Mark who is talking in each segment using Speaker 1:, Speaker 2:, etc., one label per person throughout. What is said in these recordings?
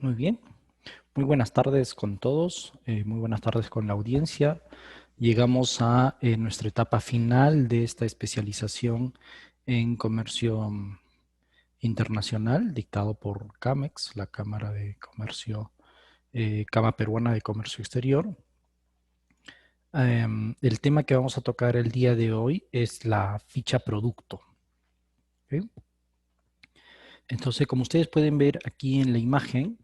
Speaker 1: Muy bien, muy buenas tardes con todos, muy buenas tardes con la audiencia. Llegamos a nuestra etapa final de esta especialización en comercio internacional, dictado por CAMEX, la Cámara de Comercio, Cámara Peruana de Comercio Exterior. El tema que vamos a tocar el día de hoy es la ficha producto. ¿Ok? Entonces, como ustedes pueden ver aquí en la imagen,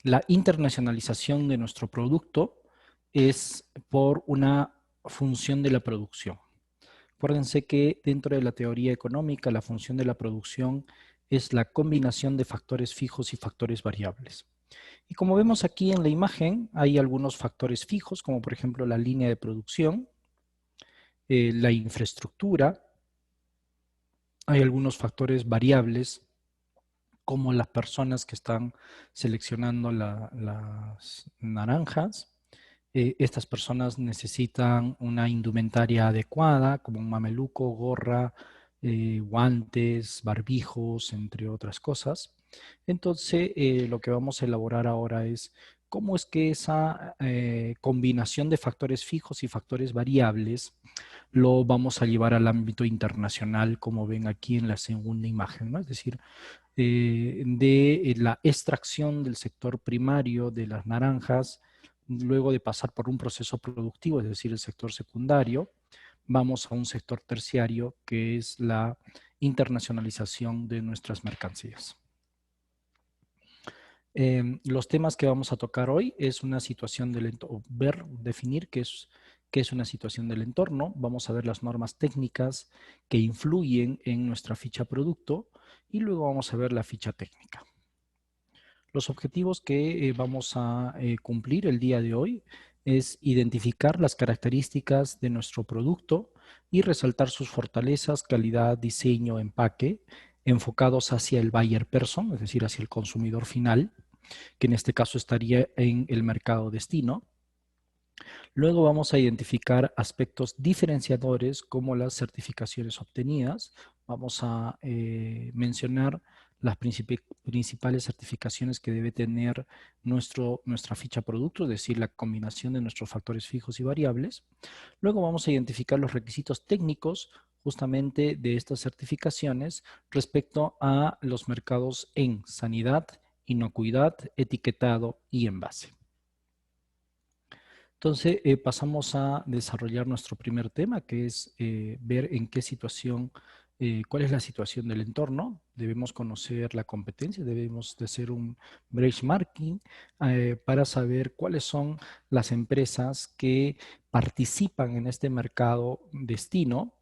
Speaker 1: la internacionalización de nuestro producto es por una función de la producción. Acuérdense que dentro de la teoría económica, la función de la producción es la combinación de factores fijos y factores variables. Y como vemos aquí en la imagen, hay algunos factores fijos, como por ejemplo la línea de producción, la infraestructura, hay algunos factores variables, como las personas que están seleccionando las naranjas. Estas personas necesitan una indumentaria adecuada, como un mameluco, gorra, guantes, barbijos, entre otras cosas. Entonces, lo que vamos a elaborar ahora es cómo es que esa combinación de factores fijos y factores variables lo vamos a llevar al ámbito internacional, como ven aquí en la segunda imagen, ¿no? Es decir, de la extracción del sector primario de las naranjas, luego de pasar por un proceso productivo, es decir, el sector secundario, vamos a un sector terciario que es la internacionalización de nuestras mercancías. Los temas que vamos a tocar hoy es una situación del entorno, definir qué es una situación del entorno. Vamos a ver las normas técnicas que influyen en nuestra ficha producto y luego vamos a ver la ficha técnica. Los objetivos que vamos a cumplir el día de hoy es identificar las características de nuestro producto y resaltar sus fortalezas, calidad, diseño, empaque, enfocados hacia el buyer person, es decir, hacia el consumidor final, que en este caso estaría en el mercado destino. Luego vamos a identificar aspectos diferenciadores como las certificaciones obtenidas. Vamos a mencionar las principales certificaciones que debe tener nuestra ficha producto, es decir, la combinación de nuestros factores fijos y variables. Luego vamos a identificar los requisitos técnicos justamente de estas certificaciones respecto a los mercados en sanidad, inocuidad, etiquetado y envase. Entonces, pasamos a desarrollar nuestro primer tema, que es ver en qué situación, cuál es la situación del entorno. Debemos conocer la competencia, debemos de hacer un benchmarking para saber cuáles son las empresas que participan en este mercado destino,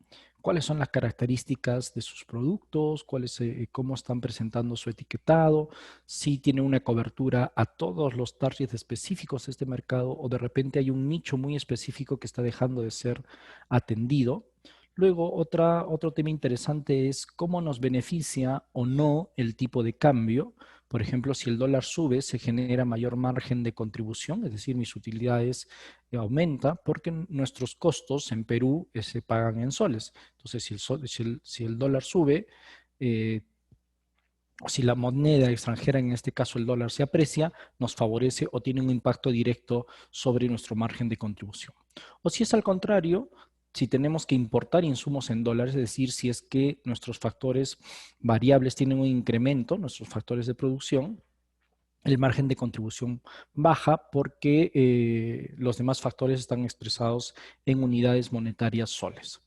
Speaker 1: cuáles son las características de sus productos, cómo están presentando su etiquetado, si tiene una cobertura a todos los targets específicos de este mercado o de repente hay un nicho muy específico que está dejando de ser atendido. Luego, otro tema interesante es cómo nos beneficia o no el tipo de cambio. Por ejemplo, si el dólar sube, se genera mayor margen de contribución, es decir, mis utilidades aumentan porque nuestros costos en Perú se pagan en soles. Entonces, si el dólar sube, eh, o si la moneda extranjera, en este caso el dólar, se aprecia, nos favorece o tiene un impacto directo sobre nuestro margen de contribución. O si es al contrario, si tenemos que importar insumos en dólares, es decir, si es que nuestros factores variables tienen un incremento, nuestros factores de producción, el margen de contribución baja porque los demás factores están expresados en unidades monetarias soles.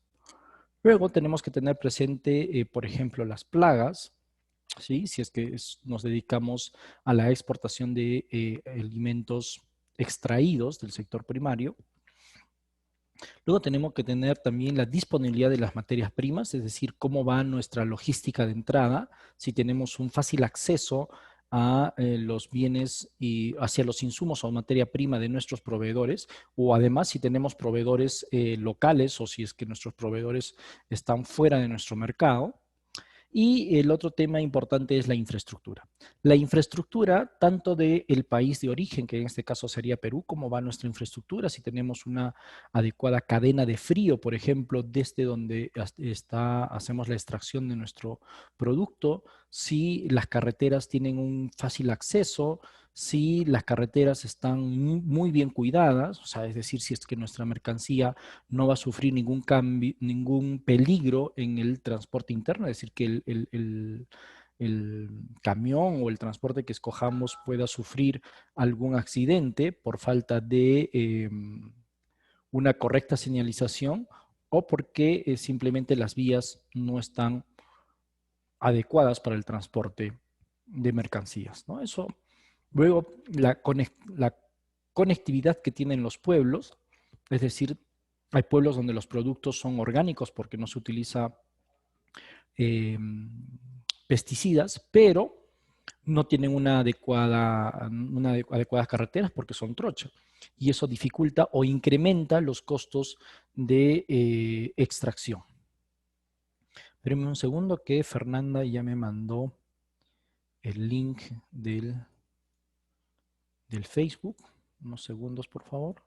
Speaker 1: Luego tenemos que tener presente, por ejemplo, las plagas, ¿sí? Si es que nos dedicamos a la exportación de alimentos extraídos del sector primario. Luego tenemos que tener también la disponibilidad de las materias primas, es decir, cómo va nuestra logística de entrada, si tenemos un fácil acceso a los bienes y hacia los insumos o materia prima de nuestros proveedores, o además si tenemos proveedores locales o si es que nuestros proveedores están fuera de nuestro mercado. Y el otro tema importante es la infraestructura. La infraestructura, tanto del país de origen, que en este caso sería Perú, cómo va nuestra infraestructura, si tenemos una adecuada cadena de frío, por ejemplo, desde donde hacemos la extracción de nuestro producto, si las carreteras tienen un fácil acceso, si las carreteras están muy bien cuidadas, o sea, es decir, si es que nuestra mercancía no va a sufrir ningún cambio, ningún peligro en el transporte interno, es decir, que el camión o el transporte que escojamos pueda sufrir algún accidente por falta de una correcta señalización o porque simplemente las vías no están adecuadas para el transporte de mercancías, ¿no? Eso, luego, la conectividad que tienen los pueblos, es decir, hay pueblos donde los productos son orgánicos porque no se utiliza eh, pesticidas, pero no tienen adecuadas carreteras porque son trochas. Y eso dificulta o incrementa los costos de extracción. Espérenme un segundo que Fernanda ya me mandó el link del Facebook. Unos segundos, por favor.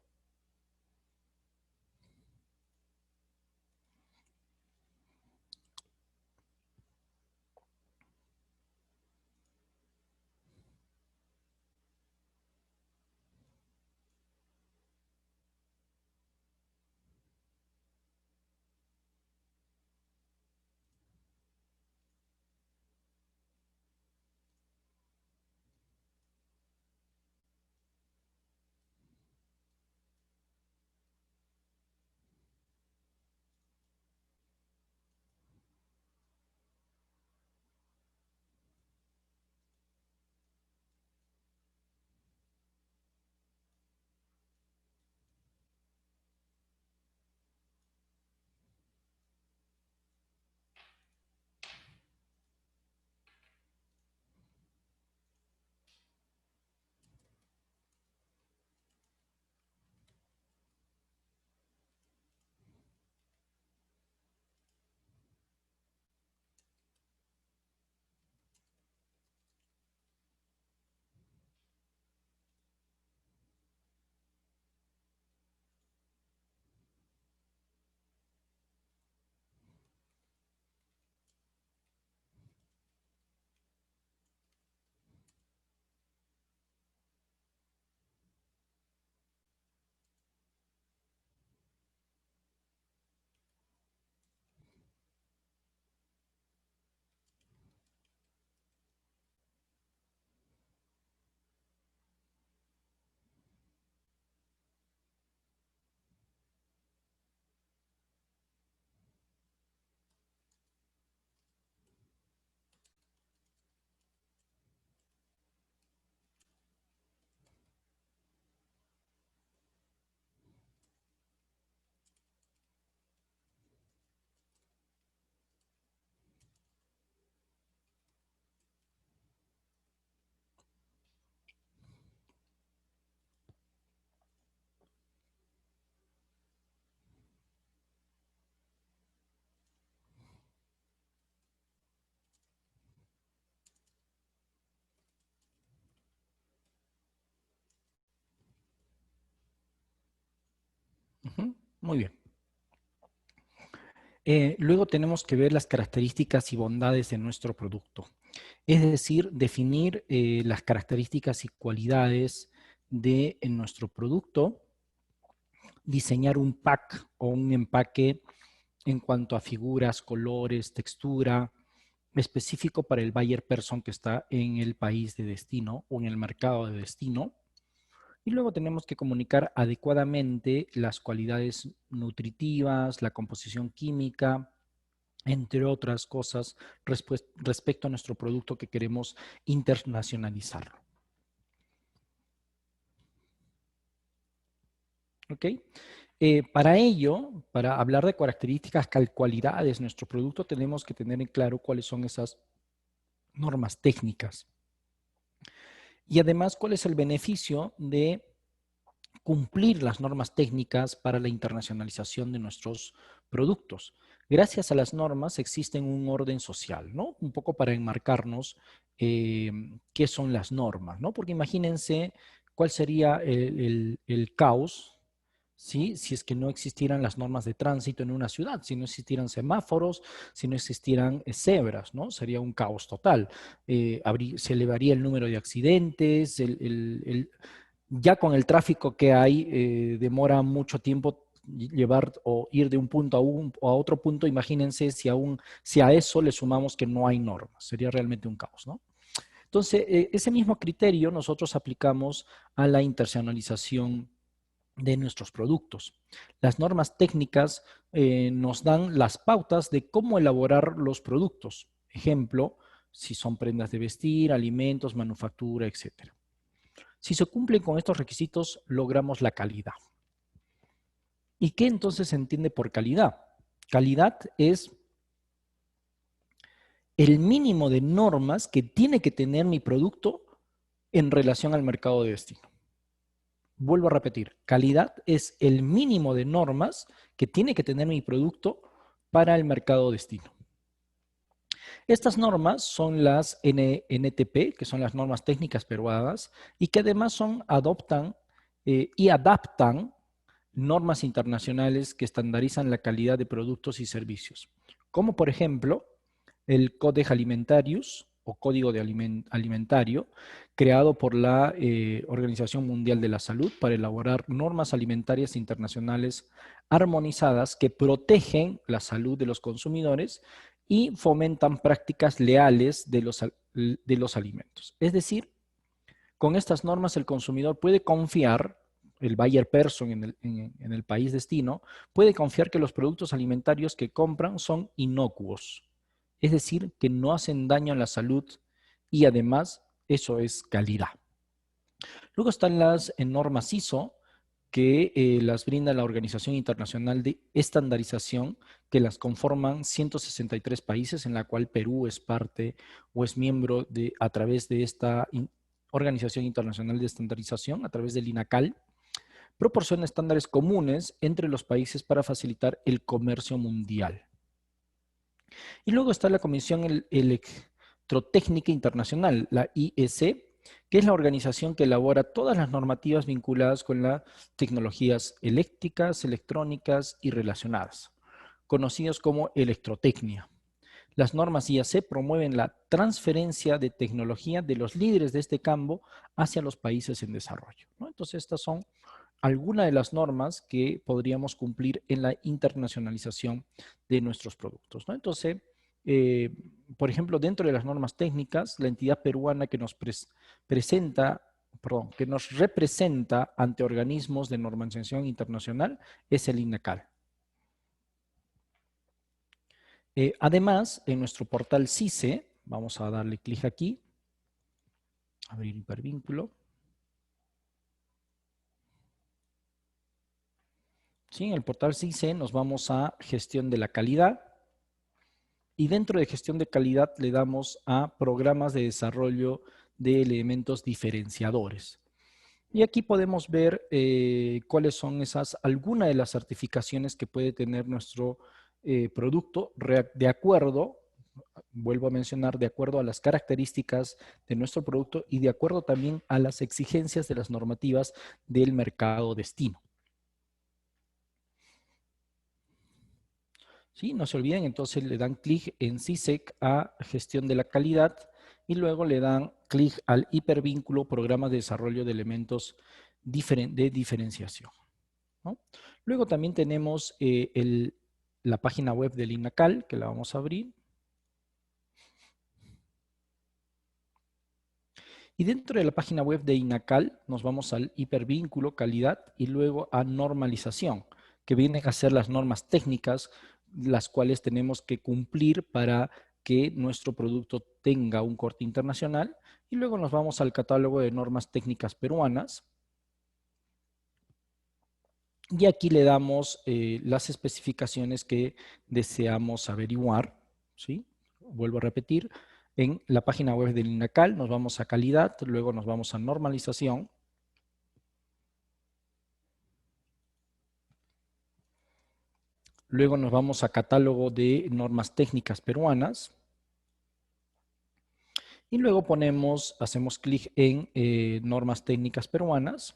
Speaker 1: Ujú, muy bien. Luego tenemos que ver las características y bondades de nuestro producto. Es decir, definir las características y cualidades de nuestro producto, diseñar un pack o un empaque en cuanto a figuras, colores, textura, específico para el buyer person que está en el país de destino o en el mercado de destino. Y luego tenemos que comunicar adecuadamente las cualidades nutritivas, la composición química, entre otras cosas, respecto a nuestro producto que queremos internacionalizarlo. ¿Ok? Para ello, para hablar de características, cualidades de nuestro producto, tenemos que tener en claro cuáles son esas normas técnicas. Y además, cuál es el beneficio de cumplir las normas técnicas para la internacionalización de nuestros productos. gracias a las normas existen un orden social, ¿no? Un poco para enmarcarnos qué son las normas, ¿no? Porque imagínense cuál sería el caos, ¿sí? Si es que no existieran las normas de tránsito en una ciudad, si no existieran semáforos, si no existieran cebras, ¿no? Sería un caos total. Se elevaría el número de accidentes, ya con el tráfico que hay, demora mucho tiempo llevar o ir de un punto a otro punto. Imagínense si a eso le sumamos que no hay normas, sería realmente un caos, ¿no? Entonces, ese mismo criterio nosotros aplicamos a la internacionalización de nuestros productos. Las normas técnicas nos dan las pautas de cómo elaborar los productos. Ejemplo, si son prendas de vestir, alimentos, manufactura, etcétera. Si se cumplen con estos requisitos, logramos la calidad. ¿Y qué entonces se entiende por calidad? Calidad es el mínimo de normas que tiene que tener mi producto en relación al mercado de destino. Vuelvo a repetir, calidad es el mínimo de normas que tiene que tener mi producto para el mercado destino. Estas normas son las NTP, que son las normas técnicas peruanas, y que además adoptan y adaptan normas internacionales que estandarizan la calidad de productos y servicios, como por ejemplo el Codex Alimentarius o Código de Alimentario, creado por la Organización Mundial de la Salud para elaborar normas alimentarias internacionales armonizadas que protegen la salud de los consumidores y fomentan prácticas leales de los alimentos. Es decir, con estas normas el consumidor puede confiar, el buyer person en el país destino, puede confiar que los productos alimentarios que compran son inocuos, es decir, que no hacen daño a la salud y además eso es calidad. Luego están las normas ISO, que las brinda la Organización Internacional de Estandarización, que las conforman 163 países, en la cual Perú es parte o es miembro a través de esta Organización Internacional de Estandarización, a través del INACAL, proporciona estándares comunes entre los países para facilitar el comercio mundial. Y luego está la Comisión Electrotécnica Internacional, la IEC, que es la organización que elabora todas las normativas vinculadas con las tecnologías eléctricas, electrónicas y relacionadas, conocidas como electrotecnia. Las normas IAC promueven la transferencia de tecnología de los líderes de este campo hacia los países en desarrollo, ¿no? Entonces, estas son algunas de las normas que podríamos cumplir en la internacionalización de nuestros productos, ¿no? Entonces, por ejemplo, dentro de las normas técnicas, la entidad peruana que nos que nos representa ante organismos de normalización internacional es el INACAL. Además, en nuestro portal CICE, vamos a darle clic aquí, abrir hipervínculo. ¿Sí? En el portal CICE nos vamos a gestión de la calidad y dentro de gestión de calidad le damos a programas de desarrollo de elementos diferenciadores. Y aquí podemos ver cuáles son algunas de las certificaciones que puede tener nuestro producto de acuerdo, vuelvo a mencionar, de acuerdo a las características de nuestro producto y de acuerdo también a las exigencias de las normativas del mercado destino. ¿Sí? No se olviden, entonces le dan clic en CISEC a gestión de la calidad y luego le dan clic al hipervínculo programa de desarrollo de elementos de diferenciación, ¿no? Luego también tenemos la página web del INACAL, que la vamos a abrir. Y dentro de la página web de INACAL nos vamos al hipervínculo, calidad y luego a normalización, que vienen a ser las normas técnicas las cuales tenemos que cumplir para que nuestro producto tenga un corte internacional. Y luego nos vamos al catálogo de normas técnicas peruanas. Y aquí le damos las especificaciones que deseamos averiguar, ¿sí? Vuelvo a repetir, en la página web del INACAL nos vamos a calidad, luego nos vamos a normalización. Luego nos vamos a catálogo de normas técnicas peruanas. Y luego hacemos clic en normas técnicas peruanas.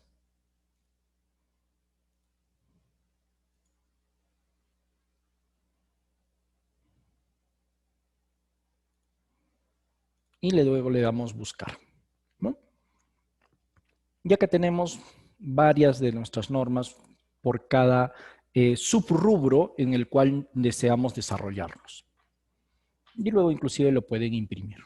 Speaker 1: Y luego le damos buscar, ¿no? Ya que tenemos varias de nuestras normas por cada subrubro en el cual deseamos desarrollarnos. Y luego inclusive lo pueden imprimir.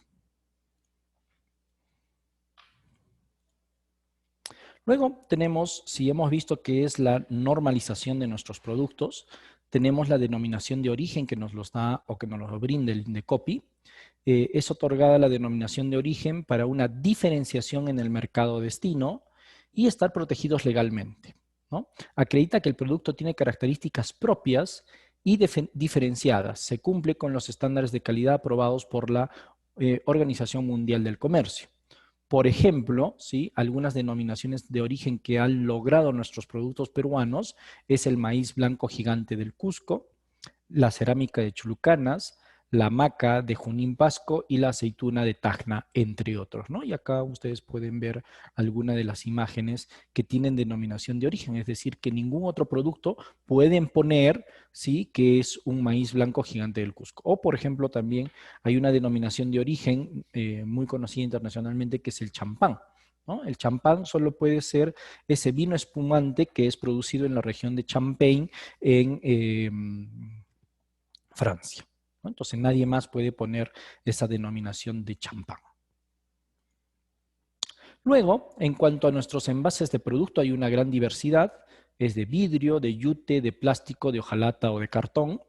Speaker 1: Luego tenemos, si hemos visto que es la normalización de nuestros productos, tenemos la denominación de origen que nos los da o que nos los brinda el INDECOPI. Es otorgada la denominación de origen para una diferenciación en el mercado destino y estar protegidos legalmente, ¿no? Acredita que el producto tiene características propias y diferenciadas. Se cumple con los estándares de calidad aprobados por la Organización Mundial del Comercio. Por ejemplo, ¿sí? Algunas denominaciones de origen que han logrado nuestros productos peruanos es el maíz blanco gigante del Cusco, la cerámica de Chulucanas, la maca de Junín Pasco y la aceituna de Tacna, entre otros, ¿no? Y acá ustedes pueden ver algunas de las imágenes que tienen denominación de origen, es decir, que ningún otro producto pueden poner, ¿sí? Que es un maíz blanco gigante del Cusco. O, por ejemplo, también hay una denominación de origen muy conocida internacionalmente que es el champán, ¿no? El champán solo puede ser ese vino espumante que es producido en la región de Champagne en Francia, ¿no? Entonces nadie más puede poner esa denominación de champán. Luego, en cuanto a nuestros envases de producto, hay una gran diversidad. Es de vidrio, de yute, de plástico, de hojalata o de cartón.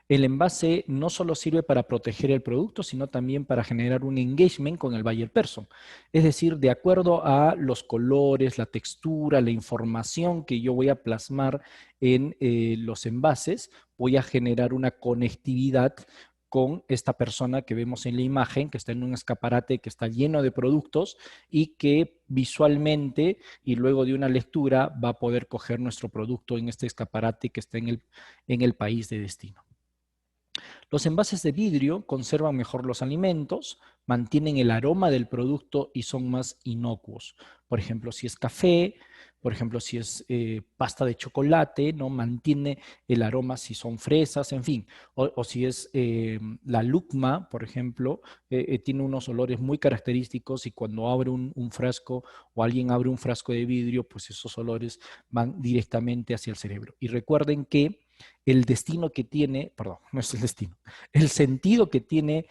Speaker 1: El envase no solo sirve para proteger el producto, sino también para generar un engagement con el buyer person. Es decir, de acuerdo a los colores, la textura, la información que yo voy a plasmar en los envases, voy a generar una conectividad con esta persona que vemos en la imagen, que está en un escaparate que está lleno de productos y que visualmente y luego de una lectura va a poder coger nuestro producto en este escaparate que está en el país de destino. Los envases de vidrio conservan mejor los alimentos, mantienen el aroma del producto y son más inocuos. Por ejemplo, si es café, por ejemplo, si es pasta de chocolate, ¿no? Mantiene el aroma si son fresas, en fin. O si es la lucma, por ejemplo, tiene unos olores muy característicos y cuando abre un frasco o alguien abre un frasco de vidrio, pues esos olores van directamente hacia el cerebro. Y recuerden que el destino que tiene, perdón, no es el destino, el sentido que tiene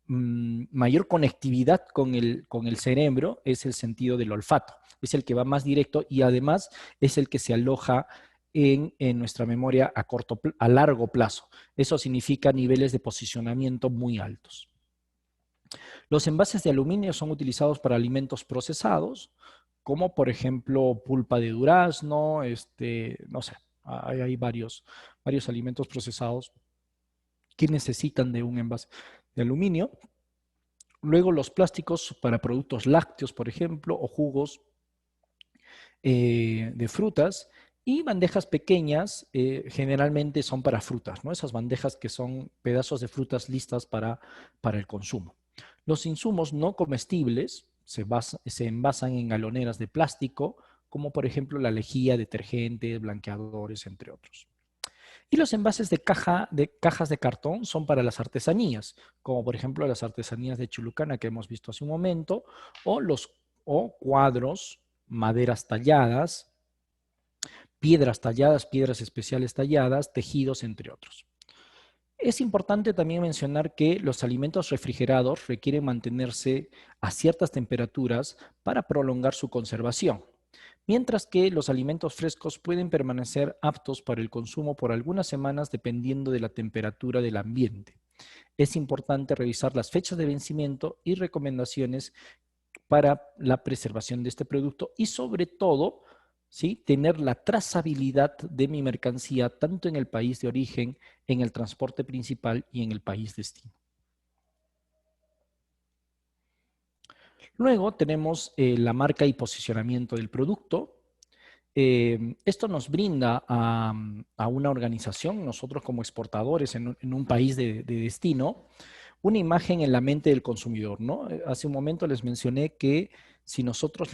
Speaker 1: mayor conectividad con el cerebro es el sentido del olfato. Es el que va más directo y además es el que se aloja en nuestra memoria a largo plazo. Eso significa niveles de posicionamiento muy altos. Los envases de aluminio son utilizados para alimentos procesados, como por ejemplo pulpa de durazno, no sé, hay varios alimentos procesados que necesitan de un envase de aluminio. Luego los plásticos para productos lácteos, por ejemplo, o jugos de frutas. Y bandejas pequeñas generalmente son para frutas, ¿no? Esas bandejas que son pedazos de frutas listas para el consumo. Los insumos no comestibles se envasan en galoneras de plástico, como por ejemplo la lejía, detergentes, blanqueadores, entre otros. Y los envases de cajas de cartón son para las artesanías, como por ejemplo las artesanías de Chulucana que hemos visto hace un momento, o cuadros, maderas talladas, piedras especiales talladas, tejidos, entre otros. Es importante también mencionar que los alimentos refrigerados requieren mantenerse a ciertas temperaturas para prolongar su conservación, mientras que los alimentos frescos pueden permanecer aptos para el consumo por algunas semanas dependiendo de la temperatura del ambiente. Es importante revisar las fechas de vencimiento y recomendaciones para la preservación de este producto y sobre todo, ¿sí? Tener la trazabilidad de mi mercancía tanto en el país de origen, en el transporte principal y en el país destino. Luego tenemos la marca y posicionamiento del producto. Esto nos brinda a una organización, nosotros como exportadores en un país de destino, una imagen en la mente del consumidor, ¿no? Hace un momento les mencioné que si nosotros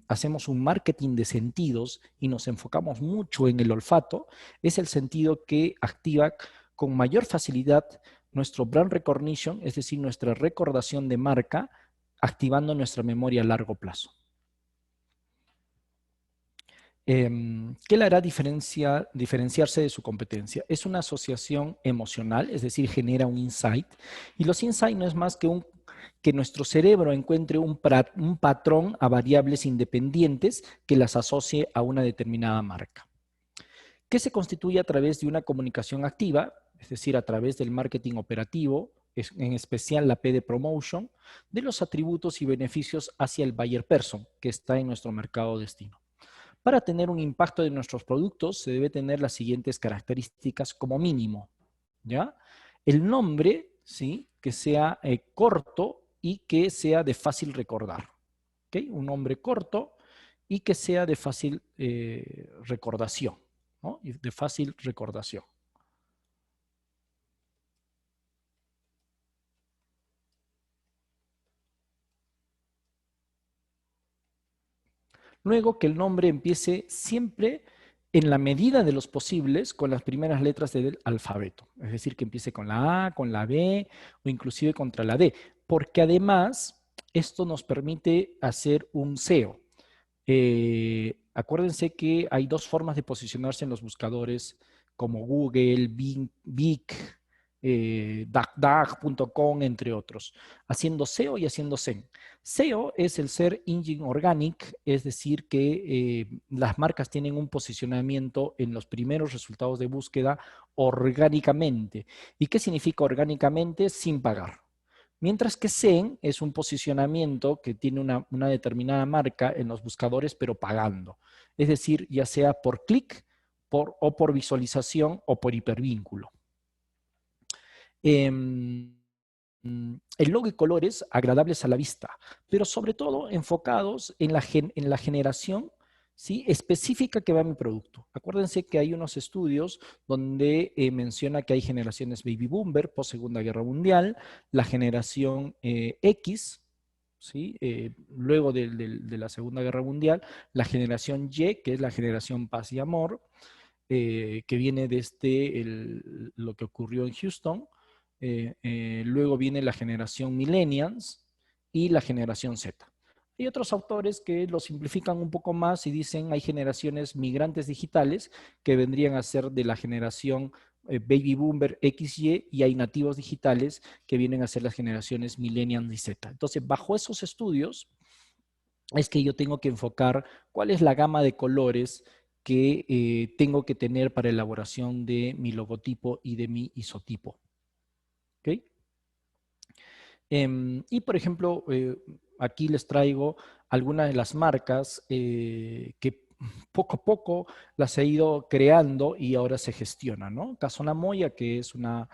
Speaker 1: hacemos un marketing de sentidos y nos enfocamos mucho en el olfato, es el sentido que activa con mayor facilidad nuestro brand recognition, es decir, nuestra recordación de marca, activando nuestra memoria a largo plazo. ¿Qué le hará diferenciarse de su competencia? Es una asociación emocional, es decir, genera un insight. Y los insights no es más que nuestro cerebro encuentre un patrón a variables independientes que las asocie a una determinada marca, que se constituye a través de una comunicación activa, es decir, a través del marketing operativo, en especial la PD Promotion, de los atributos y beneficios hacia el buyer person que está en nuestro mercado destino. Para tener un impacto de nuestros productos se debe tener las siguientes características como mínimo, ¿ya? El nombre, ¿sí? Que sea corto y que sea de fácil recordar, ¿ok? Un nombre corto y que sea de fácil recordación, ¿no? Y de fácil recordación. Luego que el nombre empiece siempre en la medida de los posibles con las primeras letras del alfabeto. Es decir, que empiece con la A, con la B o inclusive contra la D. Porque además esto nos permite hacer un SEO. Acuérdense que hay dos formas de posicionarse en los buscadores como Google, Bing, DuckDuck.com, entre otros, haciendo SEO y haciendo SEM. SEO es el Search Engine Organic, es decir, que las marcas tienen un posicionamiento en los primeros resultados de búsqueda orgánicamente. ¿Y qué significa orgánicamente? Sin pagar. Mientras que SEM es un posicionamiento que tiene una determinada marca en los buscadores, pero pagando. Es decir, ya sea por clic o por visualización o por hipervínculo. El logo y colores agradables a la vista, pero sobre todo enfocados en la generación, ¿sí?, específica que va a mi producto. Acuérdense que hay unos estudios donde menciona que hay generaciones baby boomer post Segunda Guerra Mundial, la generación X, ¿sí? Luego de la Segunda Guerra Mundial, la generación Y, que es la generación paz y amor, que viene desde lo que ocurrió en Houston. Luego viene la generación Millennials y la generación Z. Hay otros autores que lo simplifican un poco más y dicen hay generaciones migrantes digitales que vendrían a ser de la generación Baby Boomer XY y hay nativos digitales que vienen a ser las generaciones Millennials y Z. Entonces, bajo esos estudios es que yo tengo que enfocar cuál es la gama de colores que tengo que tener para elaboración de mi logotipo y de mi isotipo. ¿Okay? Y por ejemplo, aquí les traigo algunas de las marcas que poco a poco las he ido creando y ahora se gestionan, ¿no? Casona Moya, que son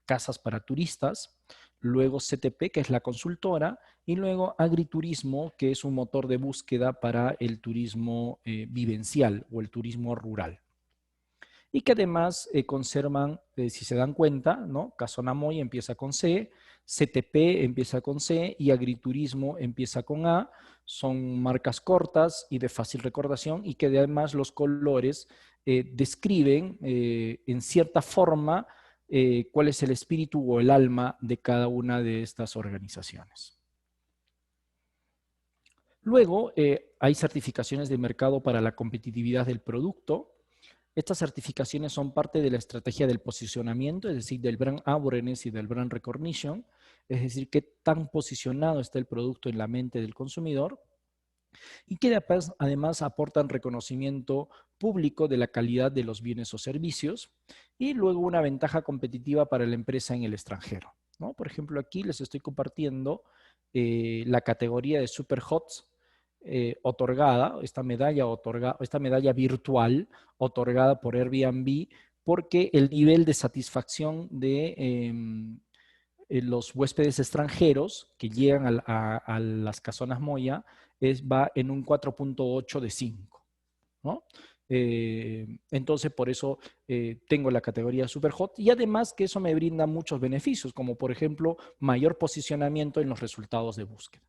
Speaker 1: casas para turistas, luego CTP, que es la consultora, y luego Agriturismo, que es un motor de búsqueda para el turismo vivencial o el turismo rural y que además conservan, si se dan cuenta, ¿no? Casona Moy empieza con C, CTP empieza con C y Agriturismo empieza con A. Son marcas cortas y de fácil recordación y que además los colores describen en cierta forma cuál es el espíritu o el alma de cada una de estas organizaciones. Luego, hay certificaciones de mercado para la competitividad del producto. Estas certificaciones son parte de la estrategia del posicionamiento, es decir, del brand awareness y del brand recognition, es decir, qué tan posicionado está el producto en la mente del consumidor y que además aportan reconocimiento público de la calidad de los bienes o servicios y luego una ventaja competitiva para la empresa en el extranjero, ¿no? Por ejemplo, aquí les estoy compartiendo la categoría de Super Hots otorgada, esta medalla virtual otorgada por Airbnb, porque el nivel de satisfacción de los huéspedes extranjeros que llegan a las casonas Moya va en un 4.8 de 5, ¿no? Entonces, por eso tengo la categoría Superhot y además que eso me brinda muchos beneficios, como por ejemplo, mayor posicionamiento en los resultados de búsqueda.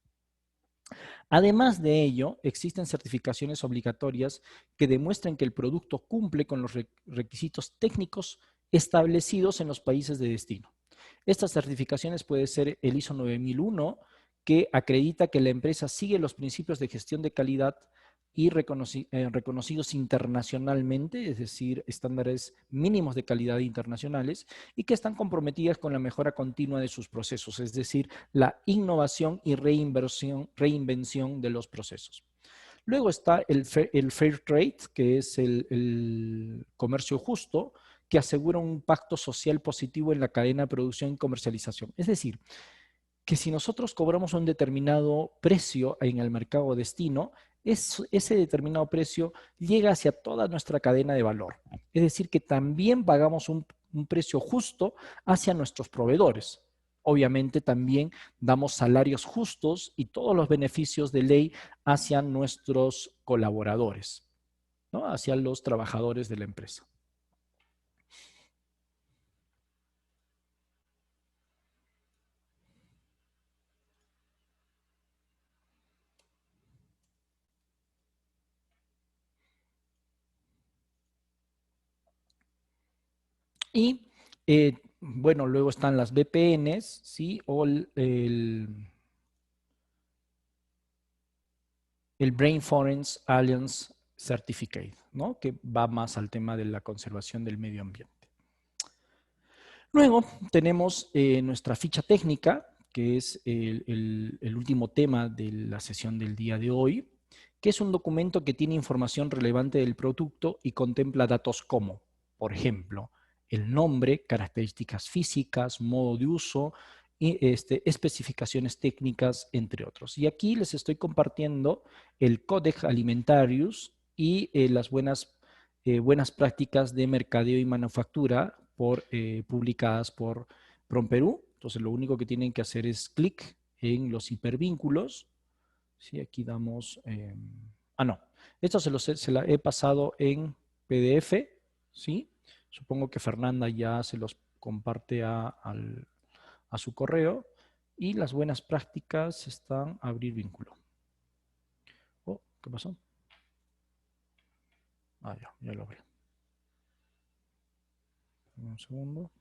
Speaker 1: Además de ello, existen certificaciones obligatorias que demuestran que el producto cumple con los requisitos técnicos establecidos en los países de destino. Estas certificaciones pueden ser el ISO 9001, que acredita que la empresa sigue los principios de gestión de calidad y reconocidos internacionalmente, es decir, estándares mínimos de calidad internacionales, y que están comprometidas con la mejora continua de sus procesos, es decir, la innovación y reinvención de los procesos. Luego está el Fair Trade, que es el comercio justo, que asegura un impacto social positivo en la cadena de producción y comercialización. Es decir, que si nosotros cobramos un determinado precio en el mercado destino, ese determinado precio llega hacia toda nuestra cadena de valor. Es decir, que también pagamos un precio justo hacia nuestros proveedores. Obviamente también damos salarios justos y todos los beneficios de ley hacia nuestros colaboradores, ¿no? Hacia los trabajadores de la empresa. Y bueno, luego están las VPNs, ¿sí? O el Brain Forensic Alliance Certificate, ¿no? Que va más al tema de la conservación del medio ambiente. Luego tenemos nuestra ficha técnica, que es el último tema de la sesión del día de hoy, que es un documento que tiene información relevante del producto y contempla datos como, por ejemplo, el nombre, características físicas, modo de uso, y especificaciones técnicas, entre otros. Y aquí les estoy compartiendo el Codex Alimentarius y las buenas prácticas de mercadeo y manufactura publicadas por PromPerú. Entonces, lo único que tienen que hacer es clic en los hipervínculos. Sí, aquí damos... no. Esto se la he pasado en PDF, ¿sí? Supongo que Fernanda ya se los comparte a su correo. Y las buenas prácticas están abrir vínculo. Oh, ¿qué pasó? Ya lo abrí. Un segundo.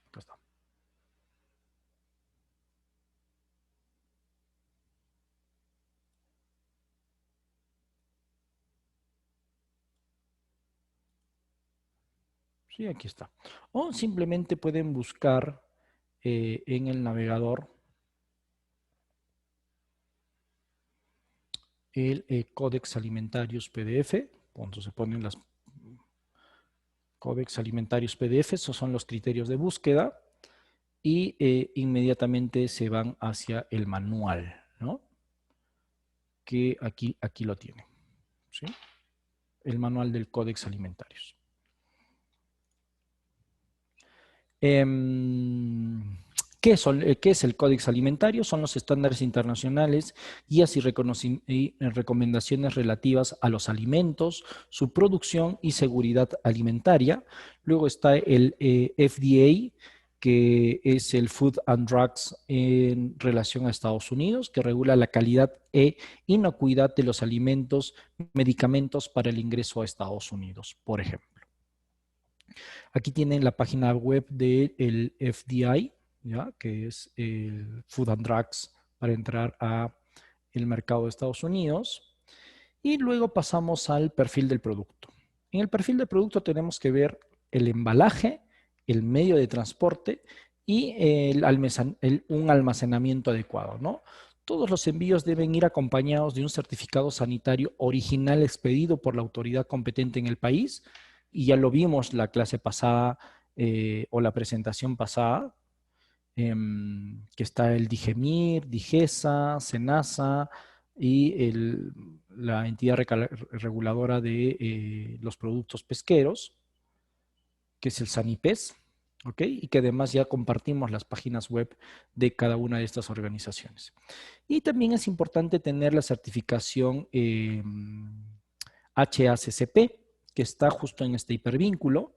Speaker 1: Acá está. Sí, aquí está. O simplemente pueden buscar en el navegador el Codex Alimentarius PDF. Cuando se ponen las Codex Alimentarius PDF, esos son los criterios de búsqueda. Y inmediatamente se van hacia el manual, ¿no? Que aquí lo tienen, ¿sí? El manual del Codex Alimentarius. ¿Qué es el Codex Alimentario? Son los estándares internacionales, guías y recomendaciones relativas a los alimentos, su producción y seguridad alimentaria. Luego está el FDA, que es el Food and Drugs en relación a Estados Unidos, que regula la calidad e inocuidad de los alimentos, medicamentos para el ingreso a Estados Unidos, por ejemplo. Aquí tienen la página web del FDI, ¿ya? Que es el Food and Drugs para entrar a el mercado de Estados Unidos. Y luego pasamos al perfil del producto. En el perfil del producto tenemos que ver el embalaje, el medio de transporte y un almacenamiento adecuado, ¿no? Todos los envíos deben ir acompañados de un certificado sanitario original expedido por la autoridad competente en el país, y ya lo vimos la clase pasada o la presentación pasada, que está el DIGEMIR, DIGESA, SENASA y la entidad reguladora de los productos pesqueros, que es el SANIPES, ¿ok? Y que además ya compartimos las páginas web de cada una de estas organizaciones. Y también es importante tener la certificación HACCP, que está justo en este hipervínculo.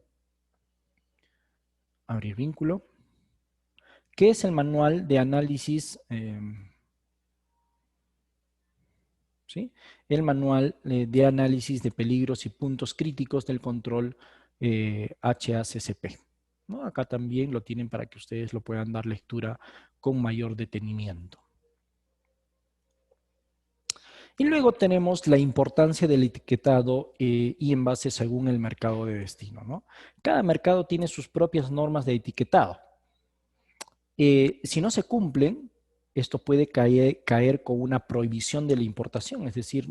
Speaker 1: Abrir vínculo. Que es el manual de análisis, ¿sí? El manual de análisis de peligros y puntos críticos del control HACCP. ¿No? Acá también lo tienen para que ustedes lo puedan dar lectura con mayor detenimiento. Y luego tenemos la importancia del etiquetado y envase según el mercado de destino, ¿no? Cada mercado tiene sus propias normas de etiquetado. Si no se cumplen, esto puede caer con una prohibición de la importación, es decir,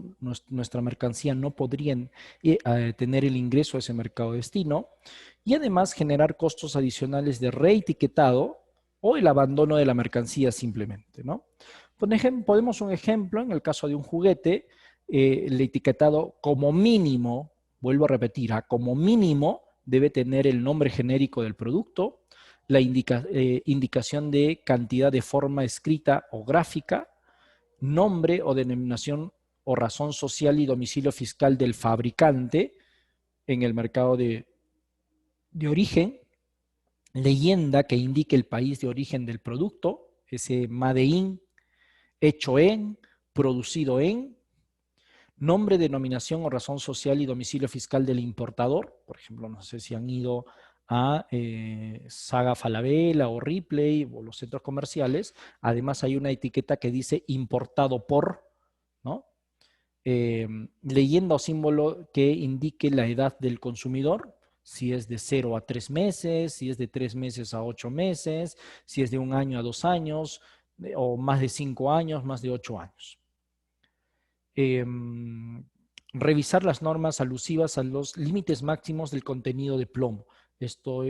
Speaker 1: nuestra mercancía no podría tener el ingreso a ese mercado de destino y además generar costos adicionales de reetiquetado o el abandono de la mercancía simplemente, ¿no? Por ejemplo, podemos un ejemplo, en el caso de un juguete, el etiquetado como mínimo, vuelvo a repetir, como mínimo debe tener el nombre genérico del producto, la indicación de cantidad de forma escrita o gráfica, nombre o denominación o razón social y domicilio fiscal del fabricante en el mercado de origen, leyenda que indique el país de origen del producto, ese made in, hecho en, producido en, nombre, denominación o razón social y domicilio fiscal del importador. Por ejemplo, no sé si han ido a Saga Falabella o Ripley o los centros comerciales. Además hay una etiqueta que dice importado por, ¿no? Leyenda o símbolo que indique la edad del consumidor, si es de 0 a 3 meses, si es de 3 meses a 8 meses, si es de 1 año a 2 años, o más de 5 años, más de 8 años. Revisar las normas alusivas a los límites máximos del contenido de plomo. Esto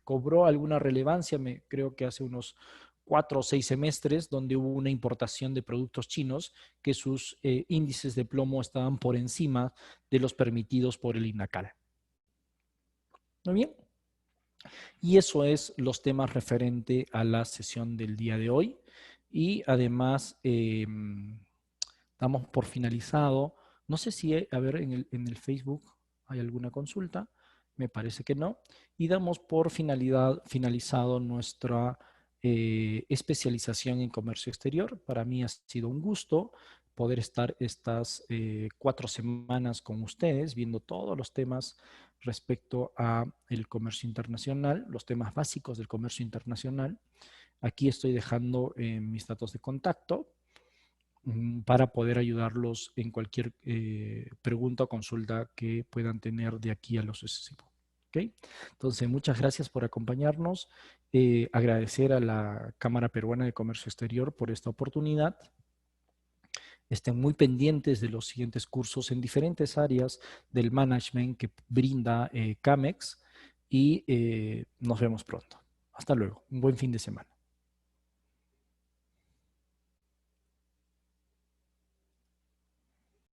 Speaker 1: cobró alguna relevancia, creo que hace unos 4 o 6 semestres, donde hubo una importación de productos chinos que sus índices de plomo estaban por encima de los permitidos por el INACAL. ¿Muy bien? Y eso es los temas referente a la sesión del día de hoy. Y además, damos por finalizado. No sé si, a ver, en el Facebook hay alguna consulta. Me parece que no. Y damos por finalizado nuestra especialización en comercio exterior. Para mí ha sido un gusto poder estar estas 4 semanas con ustedes, viendo todos los temas respecto a el comercio internacional, los temas básicos del comercio internacional. Aquí estoy dejando mis datos de contacto para poder ayudarlos en cualquier pregunta o consulta que puedan tener de aquí a lo sucesivo. ¿Okay? Entonces, muchas gracias por acompañarnos. Agradecer a la Cámara Peruana de Comercio Exterior por esta oportunidad. Estén muy pendientes de los siguientes cursos en diferentes áreas del management que brinda CAMEX y nos vemos pronto. Hasta luego. Un buen fin de semana.